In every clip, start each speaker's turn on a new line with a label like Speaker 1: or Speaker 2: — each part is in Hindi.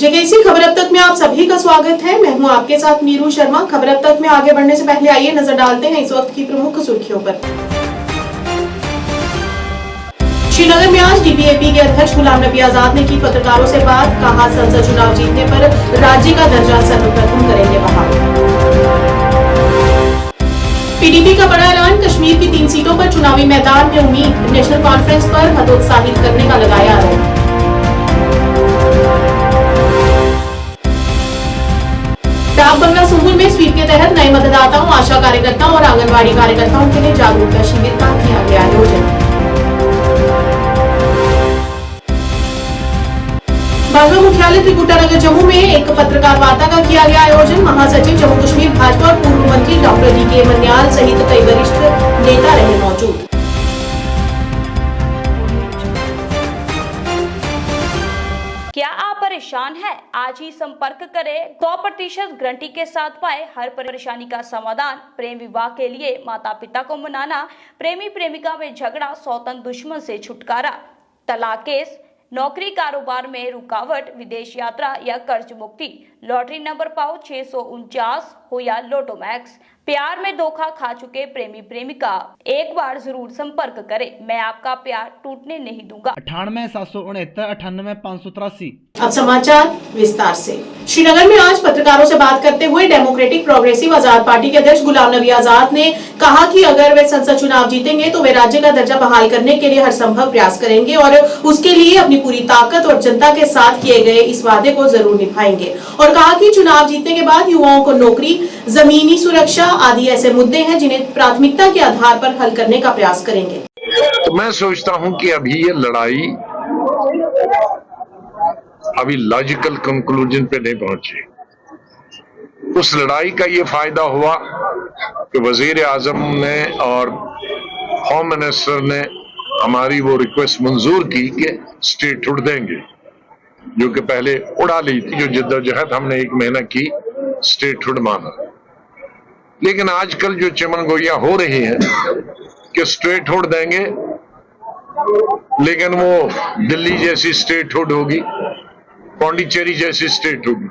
Speaker 1: जेकेसी खबर अब तक में आप सभी का स्वागत है। मैं हूं आपके साथ मीरू शर्मा। खबर अब तक में आगे बढ़ने से पहले आइए नजर डालते हैं इस वक्त की प्रमुख सुर्खियों पर। श्रीनगर में आज डीपीएपी के अध्यक्ष गुलाम नबी आजाद ने की पत्रकारों से बात। कहा, संसद चुनाव जीतने पर राज्य का दर्जा सर्वप्रथम करेंगे बहाल। पीडीपी का बड़ा ऐलान, कश्मीर की 3 सीटों पर चुनावी मैदान में उम्मीद। नेशनल कॉन्फ्रेंस पर हतोत्साहित करने का लगाया आरोप। डाक बंगला सुंगुल में स्वीप के तहत नए मतदाताओं, आशा कार्यकर्ताओं और आंगनबाड़ी कार्यकर्ताओं के लिए जागरूकता शिविर का किया गया आयोजन। भाजपा मुख्यालय त्रिकुटानगर जम्मू में एक पत्रकार वार्ता का किया गया आयोजन। महासचिव जम्मू कश्मीर भाजपा और पूर्व मंत्री डॉक्टर डीके मन्याल सहित कई वरिष्ठ नेता रहे मौजूद।
Speaker 2: क्या आप परेशान हैं? आज ही संपर्क करें। 100% गारंटी के साथ पाए हर परेशानी का समाधान। प्रेम विवाह के लिए माता पिता को मनाना, प्रेमी प्रेमिका में झगड़ा, सौतन दुश्मन से छुटकारा, तलाक केस, नौकरी कारोबार में रुकावट, विदेश यात्रा या कर्ज मुक्ति, लॉटरी नंबर पाओ 649 हो या लोटो मैक्स, प्यार में धोखा खा चुके प्रेमी प्रेमिका, एक बार जरूर संपर्क करें। मैं आपका प्यार टूटने नहीं दूंगा।
Speaker 3: 98,769
Speaker 1: अब समाचार विस्तार से। श्रीनगर में आज पत्रकारों से बात करते हुए डेमोक्रेटिक प्रोग्रेसिव आजाद पार्टी के अध्यक्ष गुलाम नबी आजाद ने कहा कि अगर वे संसद चुनाव जीतेंगे तो वे राज्य का दर्जा बहाल करने के लिए हर संभव प्रयास करेंगे और उसके लिए अपनी पूरी ताकत और जनता के साथ किए गए इस वादे को जरूर निभाएंगे। और कहा कि चुनाव जीतने के बाद युवाओं को नौकरी, जमीनी सुरक्षा आदि ऐसे मुद्दे हैं जिन्हें प्राथमिकता के आधार पर हल करने का प्रयास करेंगे।
Speaker 4: तो मैं सोचता हूं कि अभी ये लड़ाई अभी लॉजिकल कंक्लूजन पे नहीं पहुंची। उस लड़ाई का ये फायदा हुआ कि वजीर आजम ने और होम मिनिस्टर ने हमारी वो रिक्वेस्ट मंजूर की कि स्टेटहुड देंगे, जो कि पहले उड़ा ली थी। जो जद्दोजहद हमने 1 महीना की, स्टेटहुड माना। लेकिन आजकल जो चमन गोइयां हो रही हैं कि स्टेटहुड देंगे, लेकिन वो दिल्ली जैसी स्टेटहुड होगी, पौंडीचेरी जैसी स्टेटहुड,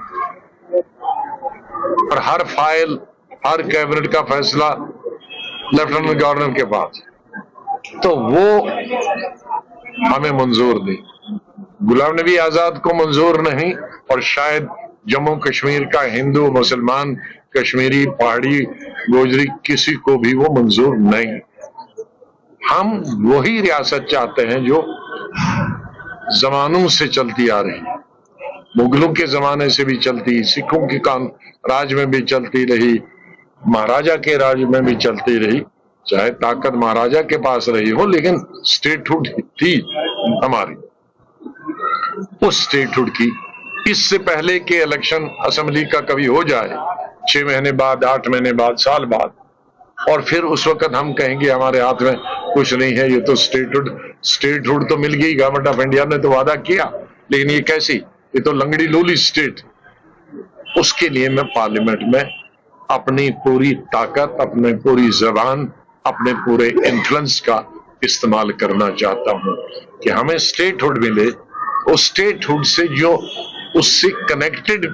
Speaker 4: और हर फाइल, हर कैबिनेट का फैसला लेफ्टिनेंट गवर्नर के पास, तो वो हमें मंजूर नहीं। गुलाम नबी आजाद को मंजूर नहीं, और शायद जम्मू कश्मीर का हिंदू, मुसलमान, कश्मीरी, पहाड़ी, गोजरी, किसी को भी वो मंजूर नहीं। हम वही रियासत चाहते हैं जो जमानों से चलती आ रही है। मुगलों के जमाने से भी चलती, सिखों के राज में भी चलती रही, महाराजा के राज में भी चलती रही। चाहे ताकत महाराजा के पास रही हो, लेकिन स्टेटहुड थी हमारी। उस स्टेटहुड की इससे पहले के इलेक्शन असेंबली का कभी हो जाए 6 महीने बाद, 8 महीने बाद, साल बाद, और फिर उस वक्त हम कहेंगे हमारे हाथ में कुछ नहीं है, ये तो स्टेटहुड तो मिल गई, गवर्नमेंट ऑफ इंडिया ने तो वादा किया, लेकिन ये कैसी, ये तो लंगड़ी लोली स्टेट। उसके लिए मैं पार्लियामेंट में अपनी पूरी ताकत, अपनी पूरी जबान, अपने पूरे इन्फ्लुएंस का इस्तेमाल करना चाहता हूं कि हमें स्टेटहुड मिले। उस स्टेटहुड से जो उससे कनेक्टेड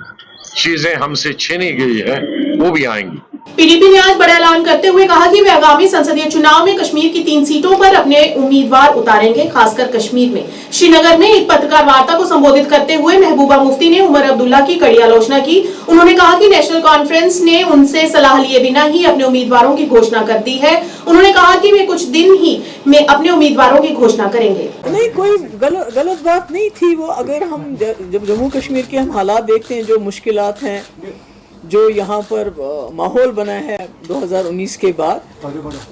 Speaker 4: चीजें हमसे छीनी गई है वो भी आएंगी।
Speaker 1: पीडीपी ने आज बड़ा ऐलान करते हुए कहा कि वे आगामी संसदीय चुनाव में कश्मीर की 3 सीटों पर अपने उम्मीदवार उतारेंगे, खासकर कश्मीर में। श्रीनगर में एक पत्रकार वार्ता को संबोधित करते हुए महबूबा मुफ्ती ने उमर अब्दुल्ला की कड़ी आलोचना की। उन्होंने कहा कि नेशनल कॉन्फ्रेंस ने उनसे सलाह लिए बिना ही अपने उम्मीदवारों की घोषणा कर दी है। उन्होंने कहा कि वे कुछ दिन ही में अपने उम्मीदवारों की घोषणा करेंगे।
Speaker 5: नहीं, कोई गलत बात नहीं थी वो। अगर हम जब जम्मू कश्मीर के हम हालात देखते हैं, जो मुश्किलात हैं, जो यहाँ पर माहौल बना है 2019 के बाद,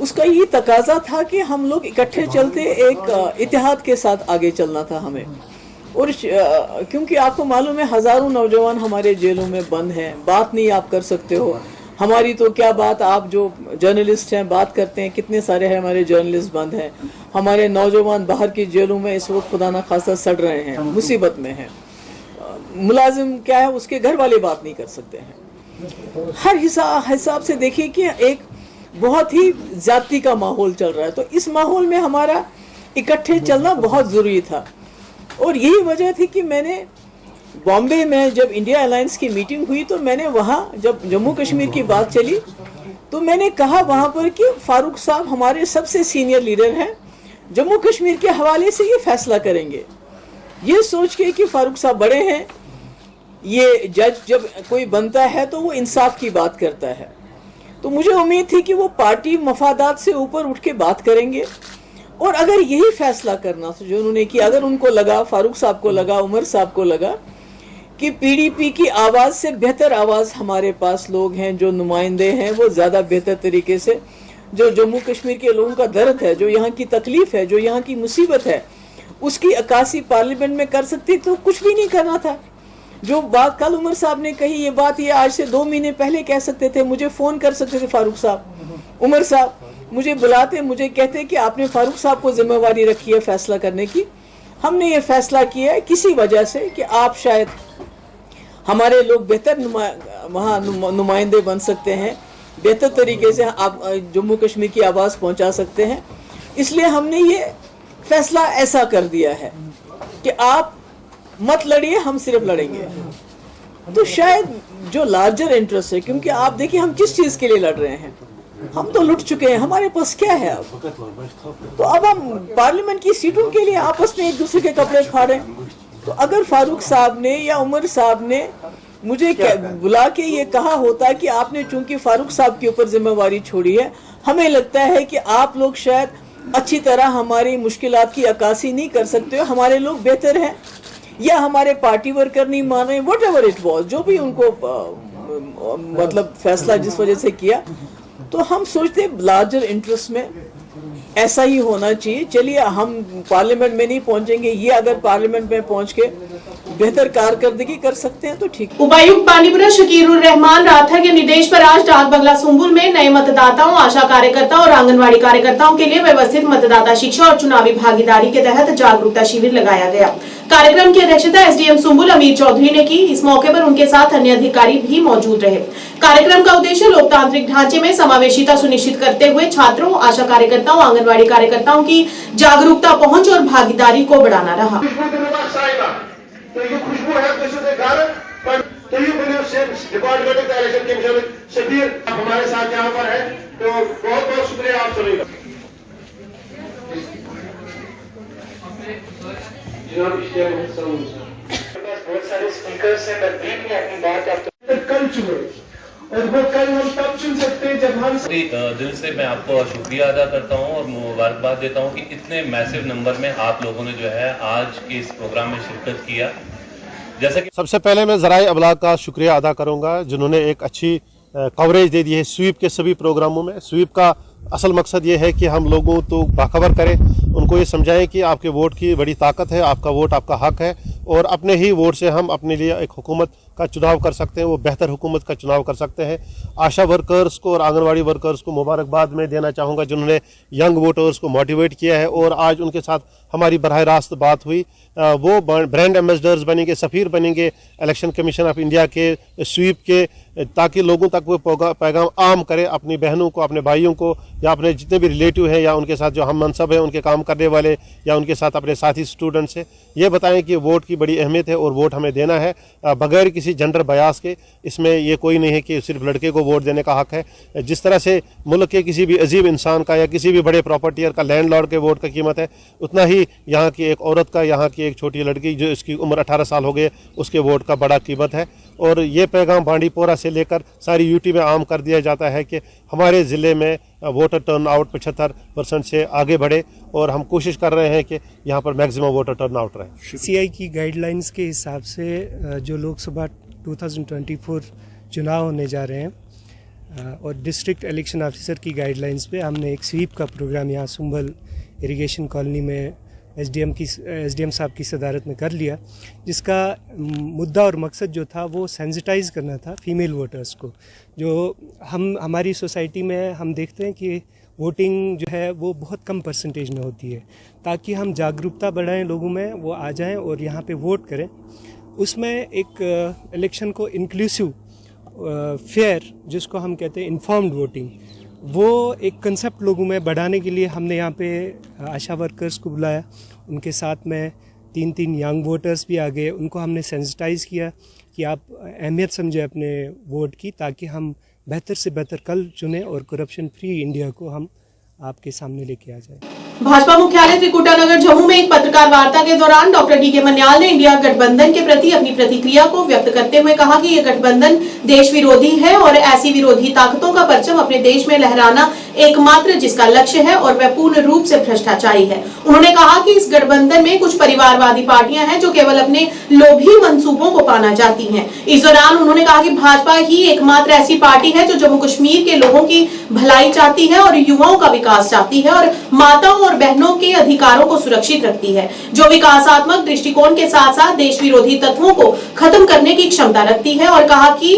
Speaker 5: उसका ये तकाजा था कि हम लोग इकट्ठे चलते, एक इतिहाद के साथ आगे चलना था हमें। और क्योंकि आपको मालूम है हजारों नौजवान हमारे जेलों में बंद हैं, बात नहीं आप कर सकते हो। हमारी तो क्या बात, आप जो जर्नलिस्ट हैं बात करते हैं, कितने सारे हैं हमारे जर्नलिस्ट बंद हैं। हमारे नौजवान बाहर की जेलों में इस वक्त खुदा न खासा सड़ रहे हैं, मुसीबत में हैं। मुलाजिम क्या है, उसके घर वाले बात नहीं कर सकते हैं। हर हिसाब से देखिए कि एक बहुत ही जाति का माहौल चल रहा है। तो इस माहौल में हमारा इकट्ठे चलना बहुत ज़रूरी था, और यही वजह थी कि मैंने बॉम्बे में जब इंडिया अलायंस की मीटिंग हुई तो मैंने वहाँ जब जम्मू कश्मीर की बात चली तो मैंने कहा वहाँ पर कि फारूक साहब हमारे सबसे सीनियर लीडर हैं, जम्मू कश्मीर के हवाले से ये फैसला करेंगे। ये सोच के कि फारूक साहब बड़े हैं, ये जज जब कोई बनता है तो वो इंसाफ की बात करता है, तो मुझे उम्मीद थी कि वो पार्टी मफादात से ऊपर उठ के बात करेंगे। और अगर यही फैसला करना था जो उन्होंने किया, अगर उनको लगा, फारूक साहब को लगा, उमर साहब को लगा कि पीडीपी की आवाज़ से बेहतर आवाज़ हमारे पास लोग हैं, जो नुमाइंदे हैं, वो ज़्यादा बेहतर तरीके से जो जम्मू कश्मीर के लोगों का दर्द है, जो यहाँ की तकलीफ है, जो यहाँ की मुसीबत है, उसकी अक्कासी पार्लियामेंट में कर सकती, तो कुछ भी नहीं करना था। जो बात कल उमर साहब ने कही, ये बात ये आज से 2 महीने पहले कह सकते थे, मुझे फ़ोन कर सकते थे फारूक साहब, उमर साहब मुझे बुलाते, मुझे कहते कि आपने फारूक साहब को जिम्मेवारी रखी है फैसला करने की। हमने ये फैसला किया है किसी वजह से कि आप शायद हमारे लोग बेहतर वहाँ नुमाइंदे बन सकते हैं, बेहतर तरीके से आप जम्मू कश्मीर की आवाज़ पहुँचा सकते हैं, इसलिए हमने ये फैसला ऐसा कर दिया है कि आप मत लड़िए, हम सिर्फ लड़ेंगे। तो शायद जो लार्जर इंटरेस्ट है, क्योंकि आप देखिए हम किस चीज़ के लिए लड़ रहे हैं, हम तो लुट चुके हैं, हमारे पास क्या है अब, तो अब हम पार्लियामेंट की सीटों के लिए आपस में एक दूसरे के कपड़े फाड़ें। तो अगर फारूक साहब ने या उमर साहब ने मुझे बुला के ये कहा होता कि आपने चूंकि फारूक साहब के ऊपर जिम्मेवारी छोड़ी है, हमें लगता है कि आप लोग शायद अच्छी तरह हमारी मुश्किलात की अक्कासी नहीं कर सकते हो, हमारे लोग बेहतर हैं, या हमारे पार्टी वर्कर नहीं मान रहे, वट एवर इट वॉज, जो भी उनको मतलब फैसला जिस वजह से किया, तो हम सोचते लार्जर इंटरेस्ट में ऐसा ही होना चाहिए। चलिए हम पार्लियामेंट में नहीं पहुंचेंगे, ये अगर पार्लियामेंट में पहुंच के बेहतर कारकर्दगी कर सकते हैं तो ठीक।
Speaker 1: उपायुक्त बानीपुरा शकीरुर रहमान राठौर के निर्देश पर आज डाक बंगला सुंबुल में नए मतदाताओं, आशा कार्यकर्ताओं और आंगनवाड़ी कार्यकर्ताओं के लिए व्यवस्थित मतदाता शिक्षा और चुनावी भागीदारी के तहत जागरूकता शिविर लगाया गया। कार्यक्रम की अध्यक्षता एसडीएम सुंबुल अमीर चौधरी ने की। इस मौके पर उनके साथ अन्य अधिकारी भी मौजूद रहे। कार्यक्रम का उद्देश्य लोकतांत्रिक ढांचे में समावेशिता सुनिश्चित करते हुए छात्रों, आशा कार्यकर्ताओं, आंगनवाड़ी कार्यकर्ताओं की जागरूकता, पहुंच और भागीदारी को बढ़ाना रहा।
Speaker 3: तो ये खुशबू है तो ये डिपार्टमेंट का इलेक्शन कमीशन शबीर आप हमारे साथ यहाँ पर है, तो बहुत बहुत शुक्रिया आप सभी का। बहुत सारे स्पीकर्स हैं, मैं ब्रीफ में अपनी बात आपको कल चुने, और वो कल हम तब चुन सकते हैं जब हम
Speaker 6: दिल से मैं आपको शुक्रिया अदा करता हूं और मुबारकबाद देता हूं कि इतने मैसिव नंबर में आप लोगों ने जो है आज के इस प्रोग्राम में शिरकत किया। जैसे कि
Speaker 7: सबसे पहले मैं ज़राए अबलाग का शुक्रिया अदा करूंगा जिन्होंने एक अच्छी कवरेज दे दी है स्वीप के सभी प्रोग्रामों में। स्वीप का असल मकसद ये है कि हम लोगों को बाखबर करें, उनको ये समझाएं कि आपके वोट की बड़ी ताकत है, आपका वोट आपका हक है, और अपने ही वोट से हम अपने लिए एक हुकूमत का चुनाव कर सकते हैं, वो बेहतर हुकूमत का चुनाव कर सकते हैं। आशा वर्कर्स को और आंगनवाड़ी वर्कर्स को मुबारकबाद मैं देना चाहूँगा जिन्होंने यंग वोटर्स को मोटिवेट किया है, और आज उनके साथ हमारी बराह रास्त बात हुई। वो ब्रांड एम्बेसडर्स बनेंगे, सफ़ीर बनेंगे इलेक्शन कमीशन ऑफ इंडिया के, स्वीप के, ताकि लोगों तक वो पैगाम आम करे, अपनी बहनों को, अपने भाइयों को, या अपने जितने भी रिलेटिव हैं, या उनके साथ जो हम मनसब हैं, उनके काम करने वाले, या उनके साथ अपने साथी स्टूडेंट्स हैं, ये बताएं कि वोट की बड़ी अहमियत है और वोट हमें देना है बगैर किसी जेंडर बयास के। इसमें ये कोई नहीं है कि सिर्फ लड़के को वोट देने का हक है। जिस तरह से मुल्क के किसी भी अजीब इंसान का या किसी भी बड़े प्रॉपर्टीयर का, लैंडलॉर्ड के वोट का कीमत है, उतना ही यहाँ की एक औरत का, यहाँ की एक छोटी लड़की जो इसकी उम्र 18 साल हो गई, उसके वोट का बड़ा कीमत है। और ये पैगाम बांडीपोरा से लेकर सारी यूटी में आम कर दिया जाता है कि हमारे ज़िले में वोटर टर्नआउट 75% से आगे बढ़े, और हम कोशिश कर रहे हैं कि यहाँ पर मैक्सिमम वोटर टर्नआउट रहे।
Speaker 8: सीआई की गाइडलाइंस के हिसाब से जो लोकसभा 2024 चुनाव होने जा रहे हैं, और डिस्ट्रिक्ट इलेक्शन ऑफिसर की गाइडलाइंस पे हमने एक स्वीप का प्रोग्राम यहाँ सुंबल इरिगेशन कॉलोनी में एसडीएम साहब की सदारत में कर लिया, जिसका मुद्दा और मकसद जो था वो सेंसिटाइज़ करना था फीमेल वोटर्स को। जो हमारी सोसाइटी में हम देखते हैं कि वोटिंग जो है वो बहुत कम परसेंटेज में होती है, ताकि हम जागरूकता बढ़ाएं लोगों में, वो आ जाएं और यहाँ पे वोट करें। उसमें एक इलेक्शन को इंक्लूसिव, फेयर, जिसको हम कहते हैं इन्फॉर्म्ड वोटिंग, वो एक कंसेप्ट लोगों में बढ़ाने के लिए हमने यहाँ पे आशा वर्कर्स को बुलाया, उनके साथ में 3 यंग वोटर्स भी आ गए, उनको हमने सेंसिटाइज़ किया कि आप अहमियत समझे अपने वोट की, ताकि हम बेहतर से बेहतर कल चुने और करप्शन फ्री इंडिया को हम आपके सामने लेके आ जाए।
Speaker 1: भाजपा मुख्यालय त्रिकुटानगर जम्मू में एक पत्रकार वार्ता के दौरान डॉक्टर डी के मन्याल ने इंडिया गठबंधन के प्रति अपनी प्रतिक्रिया को व्यक्त करते हुए कहा कि यह गठबंधन देश विरोधी है और ऐसी विरोधी ताकतों का परचम अपने देश में लहराना एकमात्र जिसका लक्ष्य है और वह पूर्ण रूप से भ्रष्टाचारी है। उन्होंने कहा कि इस गठबंधन में कुछ परिवारवादी पार्टियां हैं जो केवल अपने लोभी मंसूबों को पाना चाहती हैं। इस दौरान उन्होंने कहा कि भाजपा ही एकमात्र ऐसी पार्टी है जो जम्मू कश्मीर के लोगों की भलाई चाहती है और युवाओं का विकास चाहती है और माताओं और बहनों के अधिकारों को सुरक्षित रखती है, जो विकासात्मक दृष्टिकोण के साथ साथ देश विरोधी तत्वों को खत्म करने की क्षमता रखती है। और कहा कि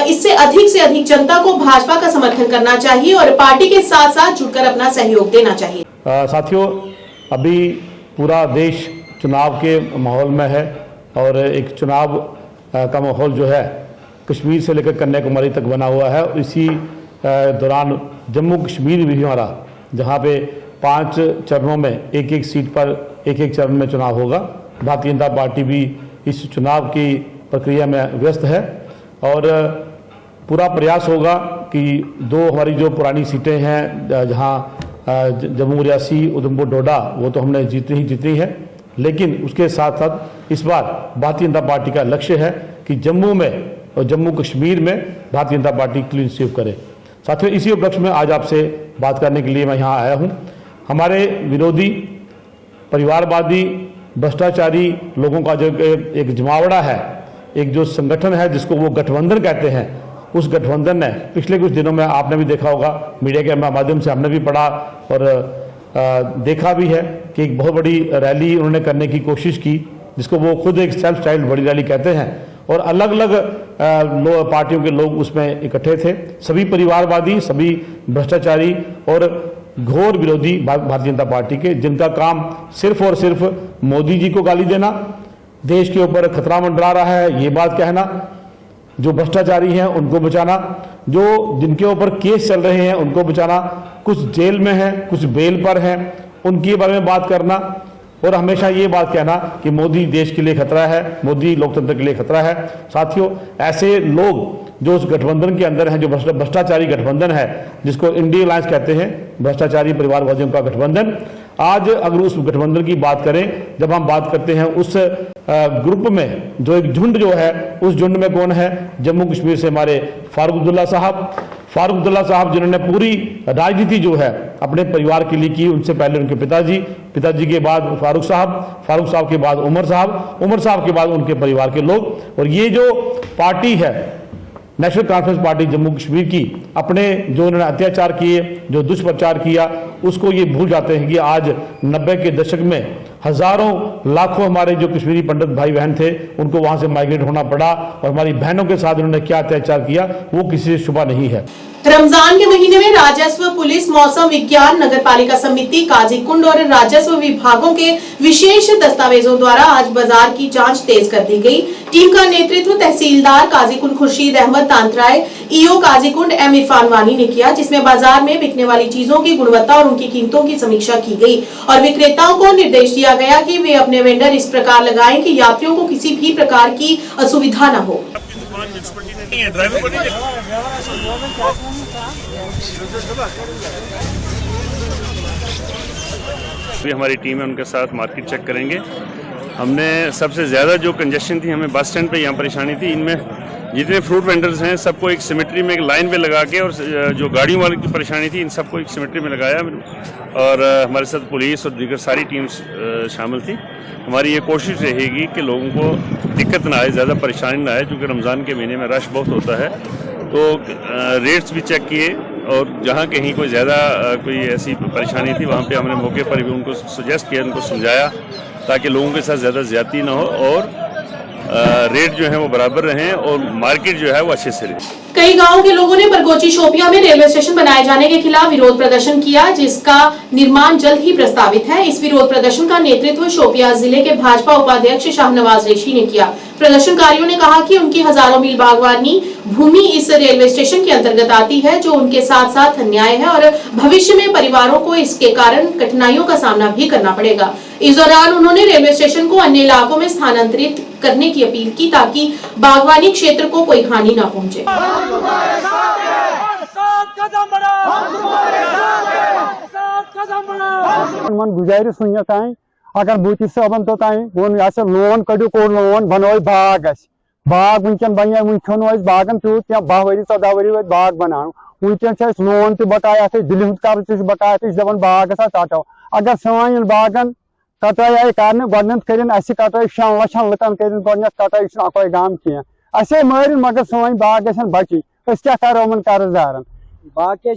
Speaker 1: इससे अधिक जनता को भाजपा का समर्थन करना चाहिए और पार्टी के साथ साथ जुटकर अपना सहयोग देना चाहिए।
Speaker 9: साथियों, अभी पूरा देश चुनाव के माहौल में है और एक चुनाव का माहौल जो है कश्मीर से लेकर कन्याकुमारी तक बना हुआ है। इसी दौरान जम्मू कश्मीर भी हमारा, जहाँ पे 5 चरणों में एक सीट पर एक चरण में चुनाव होगा। भारतीय जनता पार्टी भी इस चुनाव की प्रक्रिया में व्यस्त है और पूरा प्रयास होगा कि 2 हमारी जो पुरानी सीटें हैं, जहां जम्मू रियासी उधमपुर डोडा, वो तो हमने जीतनी है, लेकिन उसके साथ साथ इस बार भारतीय जनता पार्टी का लक्ष्य है कि जम्मू में और जम्मू कश्मीर में Bharatiya Janata party clean sweep करे। साथियों, इसी उपलक्ष्य में आज आपसे बात करने के लिए मैं यहाँ आया हूँ। हमारे विरोधी, परिवारवादी, भ्रष्टाचारी लोगों का जो एक जमावड़ा है, एक जो संगठन है जिसको वो गठबंधन कहते हैं, उस गठबंधन ने पिछले कुछ दिनों में आपने भी देखा होगा, मीडिया के माध्यम से हमने भी पढ़ा और देखा भी है कि एक बहुत बड़ी रैली उन्होंने करने की कोशिश की, जिसको वो खुद एक सेल्फ स्टाइल्ड बड़ी रैली कहते हैं, और अलग अलग पार्टियों के लोग उसमें इकट्ठे थे। सभी परिवारवादी, सभी भ्रष्टाचारी और घोर विरोधी भारतीय जनता पार्टी के, जिनका काम सिर्फ और सिर्फ मोदी जी को गाली देना, देश के ऊपर खतरा मंडरा रहा है ये बात कहना, जो भ्रष्टाचारी हैं उनको बचाना, जो जिनके ऊपर केस चल रहे हैं उनको बचाना, कुछ जेल में हैं, कुछ बेल पर हैं, उनके बारे में बात करना, और हमेशा ये बात कहना कि मोदी देश के लिए खतरा है, मोदी लोकतंत्र के लिए खतरा है। साथियों, ऐसे लोग जो उस गठबंधन के अंदर हैं, जो भ्रष्टाचारी गठबंधन है, जिसको इंडिया अलायंस कहते हैं, भ्रष्टाचारी परिवारवादियों का गठबंधन, आज अगर उस गठबंधन की बात करें, जब हम बात करते हैं उस ग्रुप में जो एक झुंड जो है, उस झुंड में कौन है? जम्मू कश्मीर से हमारे फारूक अब्दुल्ला साहब जिन्होंने पूरी राजनीति जो है अपने परिवार के लिए की। उनसे पहले उनके पिताजी के बाद फारूक साहब के बाद उमर साहब के बाद उनके परिवार के लोग। और ये जो पार्टी है national conference party Jammu Kashmir की, अपने जो उन्होंने अत्याचार किए, जो दुष्प्रचार किया, उसको ये भूल जाते हैं कि आज 90 के दशक में हजारों लाखों हमारे जो कश्मीरी पंडित भाई बहन थे, उनको वहां से माइग्रेट होना पड़ा, और हमारी बहनों के साथ उन्होंने क्या अत्याचार किया वो किसी से छुपा नहीं है।
Speaker 1: रमजान के महीने में राजस्व, पुलिस, मौसम विज्ञान, नगरपालिका समिति, काजीकुंड और राजस्व विभागों के विशेष दस्तावेजों द्वारा आज बाजार की जांच तेज कर दी गई। टीम का नेतृत्व तहसीलदार काजीकुंड खुर्शीद अहमद तांतराय, ईओ काजीकुंड एम इरफान वानी ने किया, जिसमें बाजार में बिकने वाली चीजों की गुणवत्ता और उनकी कीमतों की समीक्षा की गई और विक्रेताओं को निर्देश दिया गया कि वे अपने वेंडर इस प्रकार लगाएं कि यात्रियों को किसी भी प्रकार की असुविधा न हो।
Speaker 10: हमारी टीम है, उनके साथ मार्केट चेक करेंगे। हमने सबसे ज़्यादा जो कंजेशन थी हमें बस स्टैंड पे यहाँ परेशानी थी, इनमें जितने फ्रूट वेंडर्स हैं सबको एक सिमेट्री में एक लाइन पे लगा के, और जो गाड़ियों वाली की परेशानी थी इन सबको एक सिमेट्री में लगाया, और हमारे साथ पुलिस और दीगर सारी टीम्स शामिल थी। हमारी ये कोशिश रहेगी कि लोगों को दिक्कत ना आए, ज़्यादा परेशानी ना आए, क्योंकि रमज़ान के महीने में रश बहुत होता है। तो रेट्स भी चेक किए, और जहाँ कहीं कोई ज़्यादा कोई ऐसी परेशानी थी वहाँ पे हमने मौके पर भी उनको सजेस्ट किया, उनको समझाया, ताकि लोगों के साथ ज़्यादा ज़्यादती ना हो और रेट जो है वो बराबर रहें और मार्केट जो है वो अच्छे से रहे।
Speaker 1: कई गांवों के लोगों ने बरगोची शोपियां में रेलवे स्टेशन बनाए जाने के खिलाफ विरोध प्रदर्शन किया, जिसका निर्माण जल्द ही प्रस्तावित है। इस विरोध प्रदर्शन का नेतृत्व शोपियां जिले के भाजपा उपाध्यक्ष शाहनवाज रेशी ने किया। प्रदर्शनकारियों ने कहा कि उनकी हजारों मील बागवानी भूमि इस रेलवे स्टेशन के अंतर्गत आती है, जो उनके साथ साथ अन्याय है और भविष्य में परिवारों को इसके कारण कठिनाइयों का सामना भी करना पड़ेगा। इस दौरान उन्होंने रेलवे स्टेशन को अन्य इलाकों में स्थानांतरित करने की अपील की ताकि बागवानी क्षेत्र को कोई हानि न पहुंचे।
Speaker 11: गुजारिश ताई अगर बूटी सबन तो ताई वो लोन कड़ो कोड़ लोन बनो बाग बाग वनकन बन वो बागन तूत क्या 10 वरी 14 वरी बाग बना वनकन लोन तो बकाया दिल्ली हूं कर्ज बकाया दपान बाग कटो अगर सान बागन कटाई आई कर गोत कटाई 6 लक्षन लुकन कर कटाई अकोई गाम कह मार मगर सान बाग गन बची क्या करो उन कर्जदारन बाग क्या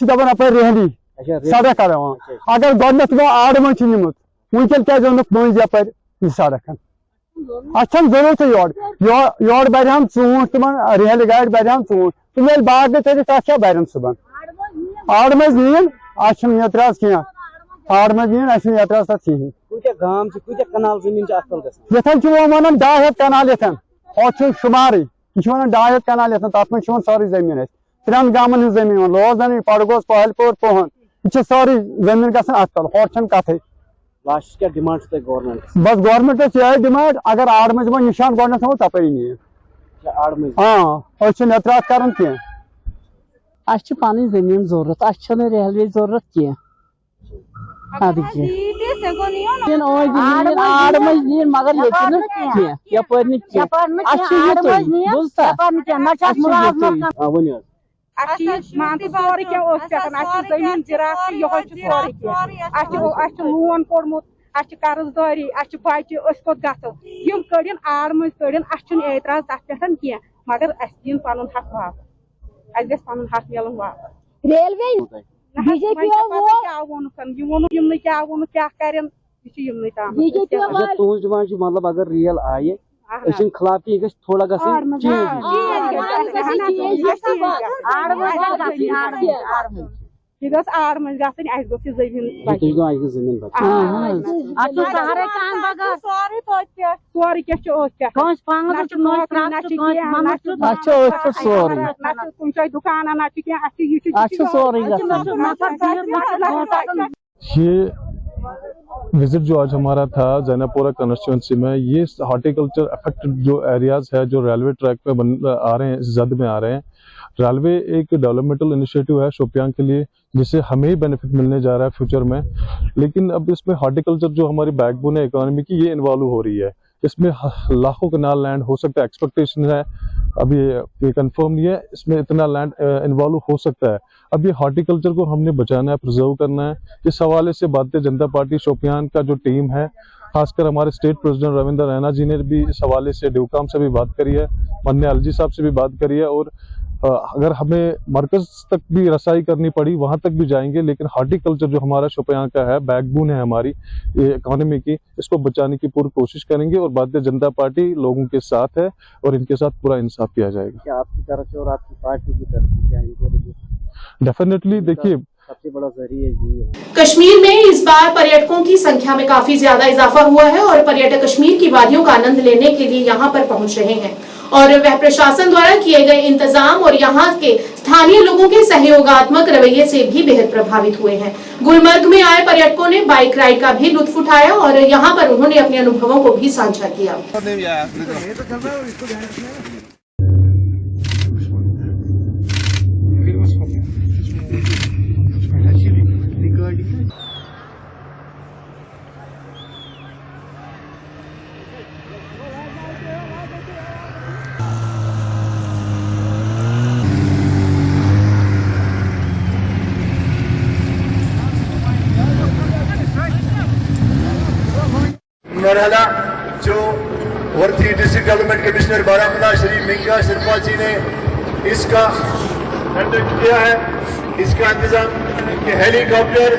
Speaker 11: दपान अप रेहली सड़क कर अगर गोत आड़ मज निमुत वनकन क्या मंज यप सड़क अच्छन जरूरत योर बरहन ूट तुम रेहल गाड़ बरहन ूट तुम ये बाग क्या बरन सुबह आड़ मज नीन एतराज कह आड़ मज नीन एतराज तक कहें यथन वो वन 2.5 कनाल यथन और शुमार यह वन 2.5 कनाल यथन तथ मज सारी जमीन 3 गामन जमीन लोजन पड़गोस पहलपुर पोहन यह सारी जमीन गल अतल और कथ
Speaker 12: लास्ट क्या डिमांड गवर्नमेंट
Speaker 11: बस गवर्नमेंट यह डिमांड अगर आड़ मज वो निशान गोन थो तपरी नीन हाँ एतराज कर
Speaker 12: पन जमीन जरूरत रेलवे जरूरत कह आड़ मज नीन मगर
Speaker 13: सोरे जमीन जिरात लोन कोड़मुत कर्जदारी बच्चे कोत गम कड़न आड़ मज कड़न एतराज तथ पे कह मगर दिन पन हक वापस गि पन हक मिलन वापस
Speaker 14: रेलवे
Speaker 13: क्या वोन क्या वोन क्या कर
Speaker 12: तुज मतलब अगर रेल आये खिलाफ की थोड़ा
Speaker 13: यह आड़ मज जमीन सोरे क्या दुकान
Speaker 15: विजिट जो आज हमारा था जैनापोरा कंस्टिट्यूंसी में, ये हॉर्टिकल्चर अफेक्टेड जो एरियाज है जो रेलवे ट्रैक पे आ रहे हैं, इस जद में आ रहे हैं। रेलवे एक डेवलपमेंटल इनिशिएटिव है शोपियां के लिए, जिससे हमें ही बेनिफिट मिलने जा रहा है फ्यूचर में। लेकिन अब इसमें हॉर्टिकल्चर जो हमारी बैकबोन है इकोनॉमी की, ये इन्वॉल्व हो रही है। इसमें लाखों कनाल लैंड हो सकता है, एक्सपेक्टेशन है, अभी ये कंफर्म नहीं है, इसमें इतना लैंड इन्वॉल्व हो सकता है। अब ये हॉर्टिकल्चर को हमने बचाना है, प्रिजर्व करना है। इस हवाले से भारतीय जनता पार्टी शोपियान का जो टीम है, खासकर हमारे स्टेट प्रेसिडेंट रविंद्र रैना जी ने भी इस हवाले से ड्यूकाम से भी बात करी है, माननीय एलजी साहब से भी बात करी है, और अगर हमें मरकज तक भी रसाई करनी पड़ी वहां तक भी जाएंगे। लेकिन हॉर्टिकल्चर जो हमारा शोपियां का है, बैकबोन है हमारी इकोनॉमी की, इसको बचाने की पूरी कोशिश करेंगे और भारतीय जनता पार्टी लोगों के साथ है और इनके साथ पूरा इंसाफ किया जाएगा।
Speaker 12: क्या आपकी तरफ से और आपकी पार्टी की तरफ से
Speaker 15: डेफिनेटली देखिए,
Speaker 12: सबसे बड़ा जरिया ये है।
Speaker 1: कश्मीर में इस बार पर्यटकों की संख्या में काफी ज्यादा इजाफा हुआ है और पर्यटक कश्मीर की वादियों का आनंद लेने के लिए यहाँ पर पहुंच रहे हैं और वह प्रशासन द्वारा किए गए इंतजाम और यहाँ के स्थानीय लोगों के सहयोगात्मक रवैये से भी बेहद प्रभावित हुए हैं। गुलमर्ग में आए पर्यटकों ने बाइक राइड का भी लुत्फ उठाया और यहाँ पर उन्होंने अपने अनुभवों को भी साझा किया।
Speaker 3: मरहला जो वर्ती district development commissioner Baramulla Shri Minga Shirpal ji ने इसका कंडक्ट किया है, इसका इंतजाम हेलीकॉप्टर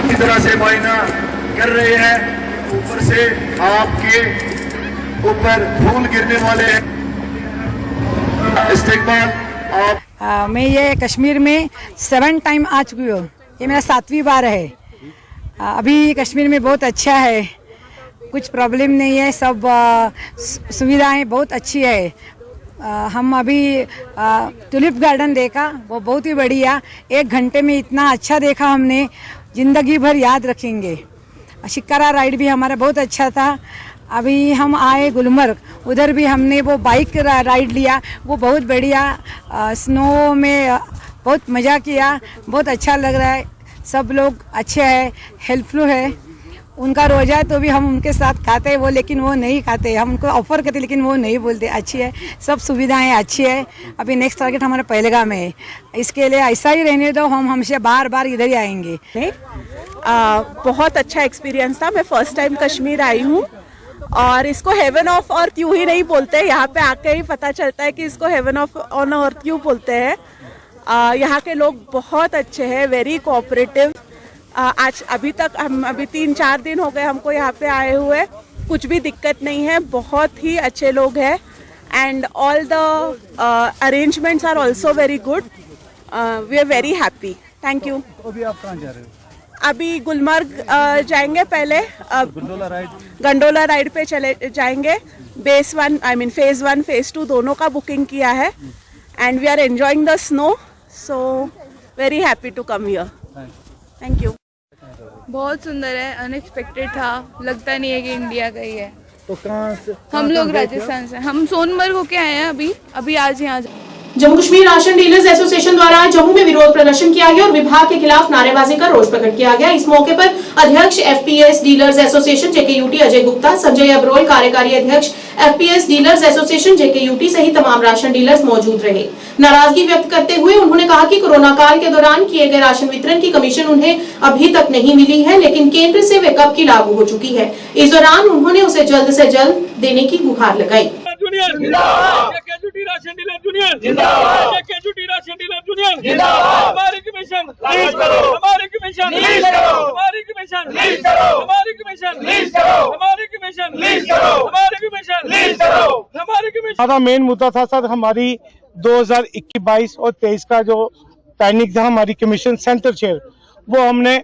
Speaker 3: की तरह से मुआयना कर रहे हैं। ऊपर से आपके ऊपर फूल गिरने वाले हैं। इस्तेकबाल आप
Speaker 14: मैं ये कश्मीर में 7 टाइम आ चुकी हूँ, ये मेरा 7वीं बार है। अभी कश्मीर में बहुत अच्छा है, कुछ प्रॉब्लम नहीं है, सब सुविधाएं बहुत अच्छी है। हम अभी टुलिप गार्डन देखा, वो बहुत ही बढ़िया, 1 घंटे में इतना अच्छा देखा हमने। ज़िंदगी भर याद रखेंगे। शिकारा राइड भी हमारा बहुत अच्छा था। अभी हम आए गुलमर्ग, उधर भी हमने वो बाइक राइड लिया, वो बहुत बढ़िया। स्नो में बहुत मज़ा किया, बहुत अच्छा लग रहा है। सब लोग अच्छे हैं, हेल्पफुल है। उनका रोज़ा है तो भी हम उनके साथ खाते हैं वो, लेकिन वो नहीं खाते। हम उनको ऑफर करते लेकिन वो नहीं बोलते। अच्छी है, सब सुविधाएं अच्छी है। अभी नेक्स्ट टारगेट हमारा पहलगाम है। इसके लिए ऐसा ही रहने दो, हम हमेशा बार बार इधर ही आएंगे।
Speaker 16: बहुत अच्छा एक्सपीरियंस था। मैं फर्स्ट टाइम कश्मीर आई हूँ और इसको हेवन ऑफ अर्थ यूँ ही नहीं बोलते, यहाँ पे आके ही पता चलता है कि इसको हेवन ऑफ ऑन अर्थ क्यों बोलते हैं। यहाँ के लोग बहुत अच्छे हैं, वेरी कोऑपरेटिव। आज अभी तक हम 3-4 दिन हो गए हमको यहाँ पे आए हुए, कुछ भी दिक्कत नहीं है। बहुत ही अच्छे लोग हैं and all the arrangements are also very good. We are very happy. Thank you.
Speaker 12: अभी आप कहाँ जा रहे हो?
Speaker 16: अभी गुलमर्ग जाएंगे, पहले गंडोला राइड पे चले जाएंगे। फेज़ 1 फेज़ 2 दोनों का बुकिंग किया है and we are enjoying the snow, so very happy to come here. Thank you.
Speaker 17: बहुत सुंदर है, अनएक्सपेक्टेड था, लगता नहीं है कि इंडिया का ही है।
Speaker 12: तो कहाँ से?
Speaker 17: हम लोग राजस्थान से, हम सोनमर्ग होके आए हैं अभी आज यहाँ।
Speaker 1: Jammu Kashmir ration dealers association द्वारा जम्मू में विरोध प्रदर्शन किया गया और विभाग के खिलाफ नारेबाजी कर रोष प्रकट किया गया। इस मौके पर अध्यक्ष FPS dealers association JKUT Ajay Gupta, Sanjay Abrol, कार्यकारी अध्यक्ष एफपीएस डीलर्स एसोसिएशन जेकेयूटी सहित तमाम राशन डीलर्स मौजूद रहे। नाराजगी व्यक्त करते हुए उन्होंने कहा कि कोरोना काल के दौरान किए गए राशन वितरण की कमीशन उन्हें अभी तक नहीं मिली है, लेकिन केंद्र से वे कब की लागू हो चुकी है। इस दौरान उन्होंने उसे जल्द से जल्द देने की गुहार लगाई।
Speaker 18: हमारा मेन मुद्दा था सर, हमारी 2021-22 और 23 का जो पेंडिंग था हमारी कमीशन सेंटर शेयर, वो हमने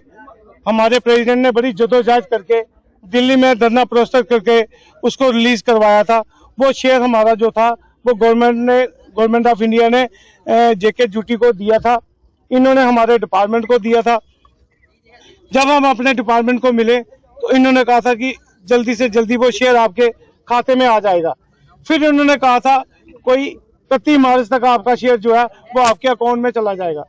Speaker 18: हमारे प्रेसिडेंट ने बड़ी जद्दोजहद करके दिल्ली में धरना प्रोटेस्ट करके उसको रिलीज करवाया था। वो शेयर हमारा जो था वो गवर्नमेंट ऑफ इंडिया ने जेकेयूटी को दिया था, इन्होंने हमारे डिपार्टमेंट को दिया था। जब हम अपने डिपार्टमेंट को मिले तो इन्होंने कहा था कि जल्दी से जल्दी वो शेयर आपके खाते में आ जाएगा। फिर उन्होंने कहा था कोई 31 मार्च तक आपका शेयर जो है वो आपके अकाउंट में चला जाएगा।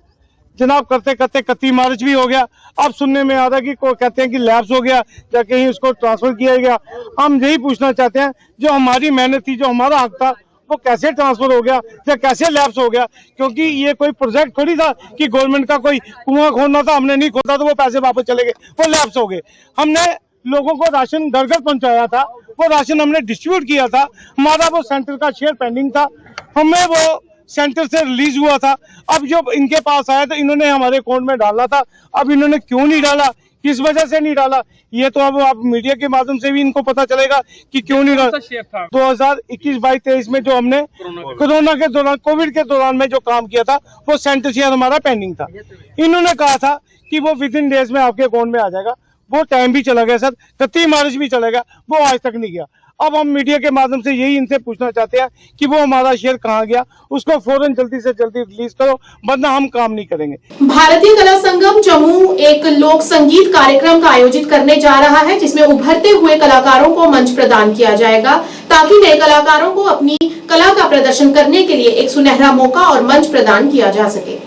Speaker 18: जनाब करते करते 31 मार्च भी हो गया। अब सुनने में आ रहा है कि कोई कहते हैं कि लैप्स हो गया या कहीं उसको ट्रांसफर किया गया। हम यही पूछना चाहते हैं, जो हमारी मेहनत थी, जो हमारा हक था, वो कैसे ट्रांसफर हो गया या कैसे लैप्स हो गया? क्योंकि ये कोई प्रोजेक्ट थोड़ी था कि गवर्नमेंट का कोई कुआं खोदना था, हमने नहीं खोदा तो वो पैसे वापस चले गए, वो लैप्स हो गए। हमने लोगों को राशन घर घर पहुंचाया था, वो राशन हमने डिस्ट्रीब्यूट किया था। हमारा वो सेंटर का शेयर पेंडिंग था, हमें वो सेंटर से रिलीज हुआ था। अब जब इनके पास आया तो इन्होंने हमारे अकाउंट में डाला था। अब इन्होंने क्यों नहीं डाला, किस वजह से नहीं डाला, ये तो अब आप मीडिया के माध्यम से भी इनको पता चलेगा कि क्यों नहीं डाला। 2021-22-23 में जो हमने कोरोना के दौरान, कोविड के दौरान में जो काम किया था, वो सेंटर शेयर हमारा पेंडिंग था। इन्होंने कहा था कि वो विद इन डेज में आपके अकाउंट में आ जाएगा। वो टाइम भी चला गया सर, 31 मार्च भी चला गया, वो आज तक नहीं गया। अब हम मीडिया के माध्यम से यही इनसे पूछना चाहते हैं कि वो हमारा शेयर कहाँ गया, उसको फौरन जल्दी से जल्दी रिलीज करो, वरना हम काम नहीं करेंगे।
Speaker 1: भारतीय कला संगम जम्मू एक लोक संगीत कार्यक्रम का आयोजित करने जा रहा है, जिसमें उभरते हुए कलाकारों को मंच प्रदान किया जाएगा, ताकि नए कलाकारों को अपनी कला का प्रदर्शन करने के लिए एक सुनहरा मौका और मंच प्रदान किया जा सके।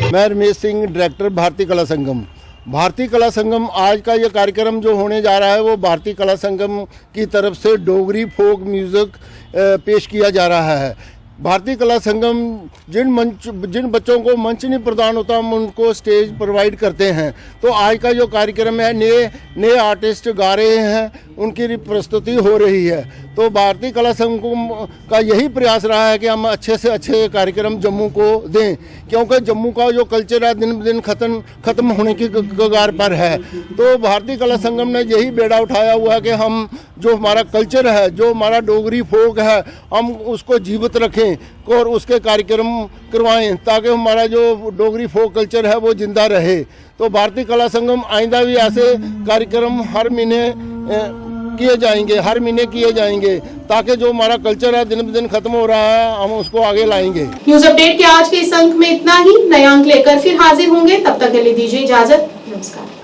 Speaker 19: मैं रमेश सिंह, डायरेक्टर भारतीय कला संगम। भारतीय कला संगम आज का ये कार्यक्रम जो होने जा रहा है वो भारतीय कला संगम की तरफ से डोगरी फोक म्यूज़िक पेश किया जा रहा है। भारतीय कला संगम जिन बच्चों को मंच नहीं प्रदान होता हम उनको स्टेज प्रोवाइड करते हैं। तो आज का जो कार्यक्रम है नए आर्टिस्ट गा रहे हैं, उनकी प्रस्तुति हो रही है। तो भारतीय कला संगम का यही प्रयास रहा है कि हम अच्छे से अच्छे कार्यक्रम जम्मू को दें, क्योंकि जम्मू का जो कल्चर है दिन ब दिन खत्म होने की कगार पर है। तो भारतीय कला संगम ने यही बेड़ा उठाया हुआ है कि हम जो हमारा कल्चर है, जो हमारा डोगरी फोक है, हम उसको जीवित रखें और उसके कार्यक्रम करवाएं ताकि हमारा जो डोगरी फोक कल्चर है वो जिंदा रहे। तो भारतीय कला संगम आइंदा भी ऐसे कार्यक्रम हर महीने किए जाएंगे ताकि जो हमारा कल्चर है दिन ब दिन खत्म हो रहा है हम उसको आगे लाएंगे।
Speaker 1: न्यूज अपडेट के आज के इस अंक में इतना ही। नए अंक लेकर फिर हाजिर होंगे, तब तक के लिए दीजिए इजाजत। नमस्कार।